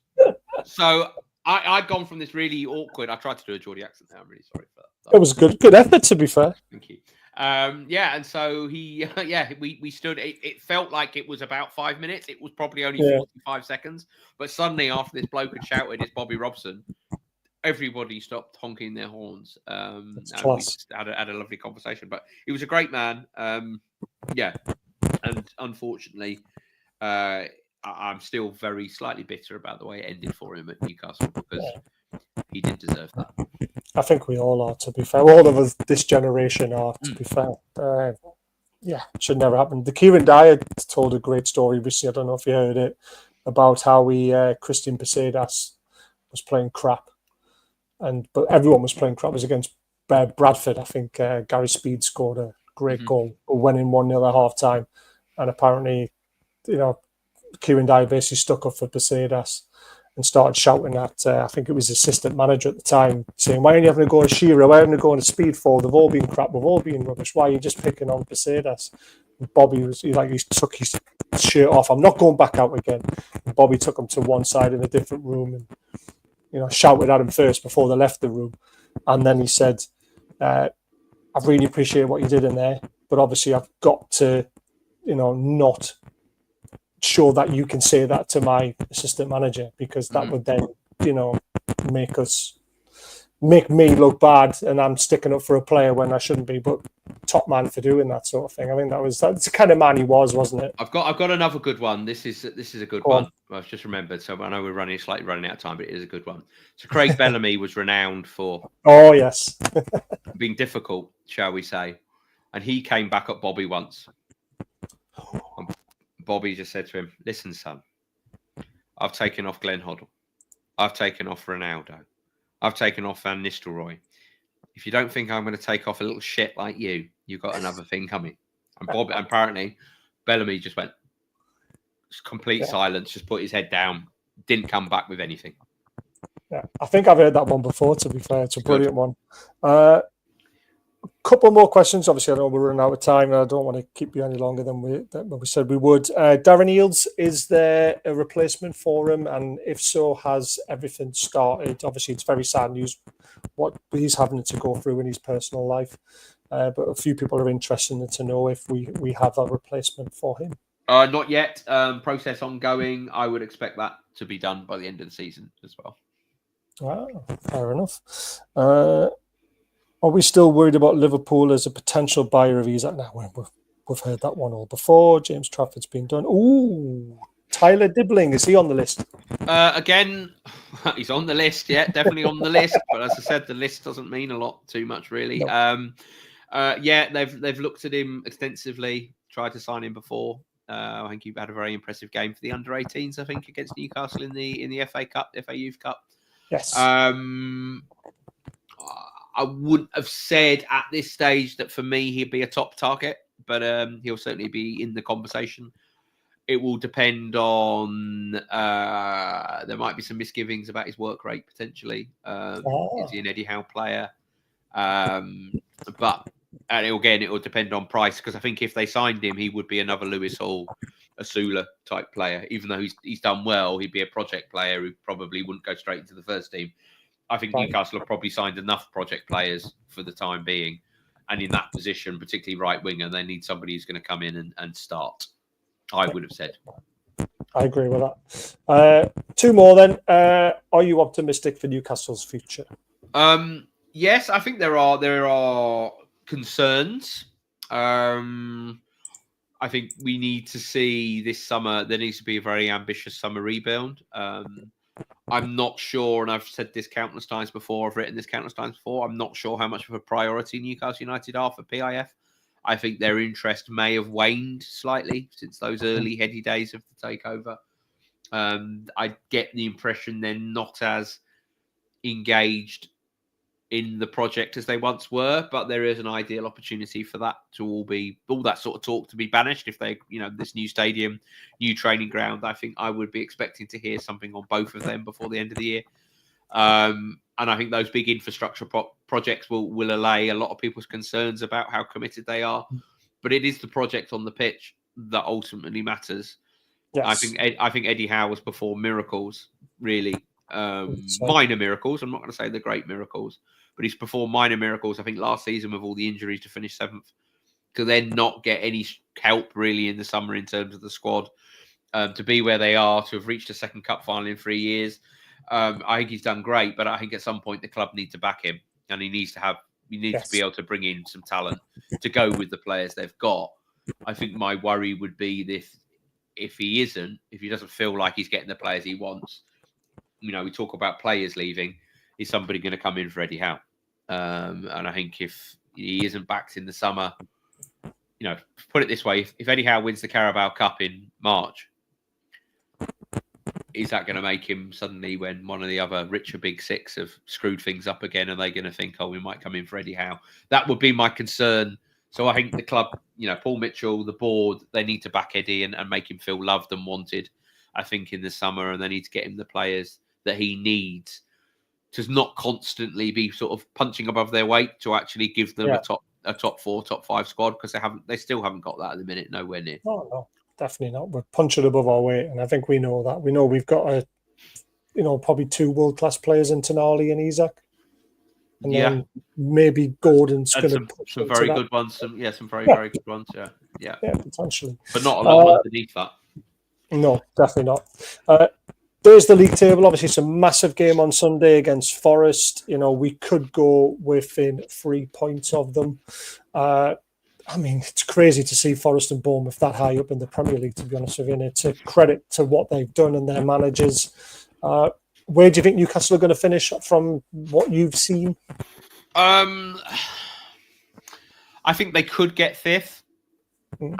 C: So I'd gone from this really awkward. I tried to do a Geordie accent there. I'm really sorry for that.
B: It was good effort, to be fair.
C: Thank you. And so we stood. It felt like it was about 5 minutes. It was probably only 45 seconds. But suddenly, after this bloke had shouted, "It's Bobby Robson," everybody stopped honking their horns. And we just had a lovely conversation. But he was a great man. And unfortunately, I'm still very slightly bitter about the way it ended for him at Newcastle, because he didn't deserve that.
B: I think we all are, to be fair. All of us, this generation are, to be fair. It should never happen. The Kieran Dyer told a great story recently. I don't know if you heard it, about how Christian Pesedas was playing crap. But everyone was playing crap. It was against Bradford. I think Gary Speed scored a great goal, winning 1-0 at half time. And apparently, Kieran Dyer basically stuck up for Pesedas and started shouting at, I think it was the assistant manager at the time, saying, "Why aren't you having a go at Shearer? Why aren't you going to Speedfall? They've all been crap. We've all been rubbish. Why are you just picking on Pesedas?" And Bobby he took his shirt off. "I'm not going back out again." And Bobby took him to one side in a different room and, shouted at him first before they left the room. And then he said, "I really appreciate what you did in there, but obviously I've got to, not show that you can say that to my assistant manager, because that would then, make us make me look bad and I'm sticking up for a player when I shouldn't be, but top man for doing that sort of thing. I think that's the kind of man he was, wasn't it?
C: I've got another good one. This is a good one. I've just remembered. So I know we're slightly running out of time, but it is a good one. So Craig Bellamy was renowned for
B: yes,
C: being difficult, shall we say. And he came back at Bobby once. And Bobby just said to him, "Listen, son, I've taken off Glenn Hoddle. I've taken off Ronaldo. I've taken off Van Nistelrooy. If you don't think I'm going to take off a little shit like you, you've got another thing coming." And Bob, apparently, Bellamy just went complete silence, just put his head down, didn't come back with anything.
B: Yeah, I think I've heard that one before, to be fair. It's a brilliant one. Couple more questions. Obviously, I know we're running out of time, and I don't want to keep you any longer than we said we would. Darren Eales, is there a replacement for him? And if so, has everything started? Obviously, it's very sad news what he's having to go through in his personal life. But a few people are interested to know if we have a replacement for him.
C: Not yet. Process ongoing. I would expect that to be done by the end of the season as well.
B: Fair enough. Are we still worried about Liverpool as a potential buyer of Isak? Now, we've heard that one all before. James Trafford's been done. Ooh, Tyler Dibbling, is he on the list?
C: Again, he's on the list. Yeah, definitely on the list. But as I said, the list doesn't mean a lot too much, really.
B: No.
C: They've looked at him extensively, tried to sign him before. I think he had a very impressive game for the under-18s, I think, against Newcastle in the FA Cup, FA Youth Cup.
B: Yes.
C: I wouldn't have said at this stage that for me he'd be a top target, but he'll certainly be in the conversation. It will depend on. There might be some misgivings about his work rate potentially. Is he an Eddie Howe player? But it will depend on price, because I think if they signed him, he would be another Lewis Hall, Asula type player. Even though he's done well, he'd be a project player who probably wouldn't go straight into the first team. I think Newcastle have probably signed enough project players for the time being. And in that position, particularly right winger, they need somebody who's going to come in and start, I would have said.
B: I agree with that. Two more then. Are you optimistic for Newcastle's future?
C: Yes, I think there are concerns. I think we need to see this summer, there needs to be a very ambitious summer rebuild. I'm not sure, and I've said this countless times before, I've written this countless times before, I'm not sure how much of a priority Newcastle United are for PIF. I think their interest may have waned slightly since those early heady days of the takeover. I get the impression they're not as engaged in the project as they once were, but there is an ideal opportunity for that to all that sort of talk to be banished. If they, this new stadium, new training ground, I think I would be expecting to hear something on both of them before the end of the year. And I think those big infrastructure projects will allay a lot of people's concerns about how committed they are. But it is the project on the pitch that ultimately matters. Yes. I think Eddie Howe has performed miracles, really. Minor miracles. I'm not going to say the great miracles, but he's performed minor miracles. I think last season with all the injuries to finish 7th, to then not get any help really in the summer in terms of the squad, to be where they are, to have reached a second cup final in 3 years. I think he's done great, but I think at some point the club need to back him, and he needs to be able to bring in some talent to go with the players they've got. I think my worry would be if he doesn't feel like he's getting the players he wants. We talk about players leaving. Is somebody going to come in for Eddie Howe? And I think if he isn't backed in the summer, put it this way: if Eddie Howe wins the Carabao Cup in March, is that going to make him suddenly, when one of the other richer big six have screwed things up again, are they going to think, we might come in for Eddie Howe? That would be my concern. So I think the club, Paul Mitchell, the board, they need to back Eddie and make him feel loved and wanted, I think, in the summer, and they need to get him the players that he needs to not constantly be sort of punching above their weight, to actually give them a top 4, top 5 squad, because they still haven't got that at the minute, nowhere near.
B: No, definitely not. We're punching above our weight, and I think we know that. We know we've got probably 2 world-class players in Tonali and Isak. And then maybe Gordon's going to
C: put some very good ones. Some very, very good ones. Yeah,
B: potentially.
C: But not a lot underneath that.
B: No, definitely not. there's the league table. Obviously, it's a massive game on Sunday against Forest. You know, we could go within 3 points of them. I mean, it's crazy to see Forest and Bournemouth that high up in the Premier League, to be honest with you. And it's a credit to what they've done and their managers. Where do you think Newcastle are going to finish from what you've seen?
C: I think they could get fifth.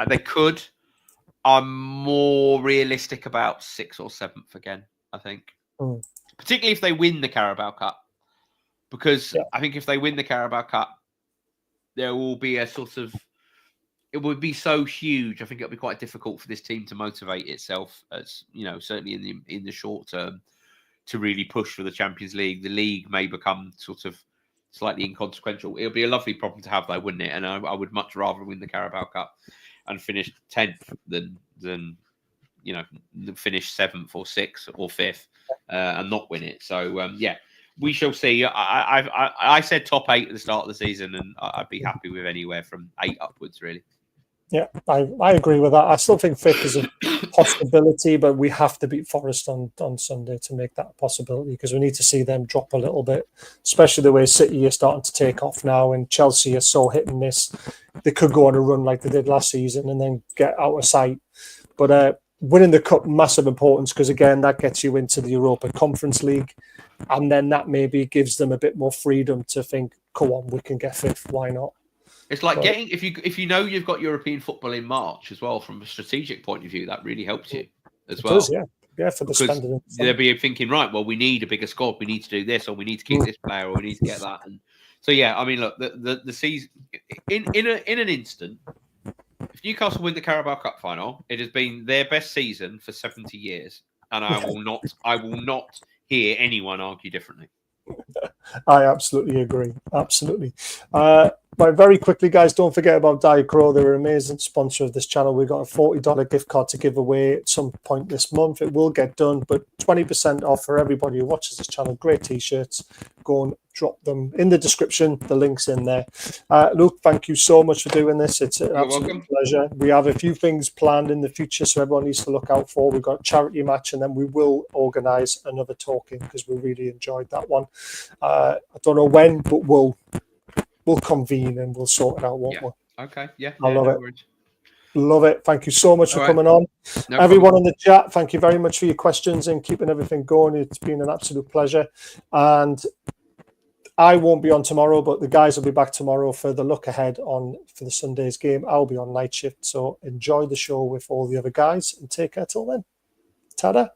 C: They could. I'm more realistic about sixth or seventh again, I think. Particularly if they win the Carabao Cup. Because I think if they win the Carabao Cup, there will be a sort of... It would be so huge. I think it'll be quite difficult for this team to motivate itself, as you know, certainly in the short term, to really push for the Champions League. The league may become sort of slightly inconsequential. It'll be a lovely problem to have, though, wouldn't it? And I would much rather win the Carabao Cup and finish 10th than you know, finish 7th or 6th or 5th and not win it. So we shall see. I said top 8 at the start of the season, and I'd be happy with anywhere from 8 upwards, really.
B: Yeah, I agree with that. I still think 5th is a possibility, but we have to beat Forest on Sunday to make that a possibility, because we need to see them drop a little bit, especially the way City are starting to take off now, and Chelsea are so hit and miss. They could go on a run like they did last season and then get out of sight. But winning the Cup, massive importance, because, again, that gets you into the Europa Conference League, and then that maybe gives them a bit more freedom to think, come on, we can get 5th, why not?
C: It's like getting, if you know you've got European football in March as well, from a strategic point of view, that really helps you as well.
B: It does, yeah, for the spending.
C: They'll be thinking, right, well, we need a bigger squad, we need to do this, or we need to keep this player, or we need to get that. And so, yeah, I mean, look, the season in an instant, if Newcastle win the Carabao Cup final, it has been their best season for 70 years, and I will not hear anyone argue differently.
B: I absolutely agree. Absolutely. But very quickly, guys, don't forget about Diacro. They're an amazing sponsor of this channel. We've got a $40 gift card to give away at some point this month. It will get done, but 20% off for everybody who watches this channel. Great t-shirts. Go and drop them in the description. The link's in there. Luke, thank you so much for doing this. It's an absolute pleasure. We have a few things planned in the future, so everyone needs to look out for. We've got a charity match, and then we will organise another talking, because we really enjoyed that one. I don't know when, but we'll convene and we'll sort it out, won't we?
C: Okay, yeah.
B: I love it.
C: Worries.
B: Love it. Thank you so much for coming on.
C: No
B: Everyone in the chat, thank you very much for your questions and keeping everything going. It's been an absolute pleasure. And I won't be on tomorrow, but the guys will be back tomorrow for the look ahead for the Sunday's game. I'll be on night shift, so enjoy the show with all the other guys and take care till then. Ta-da.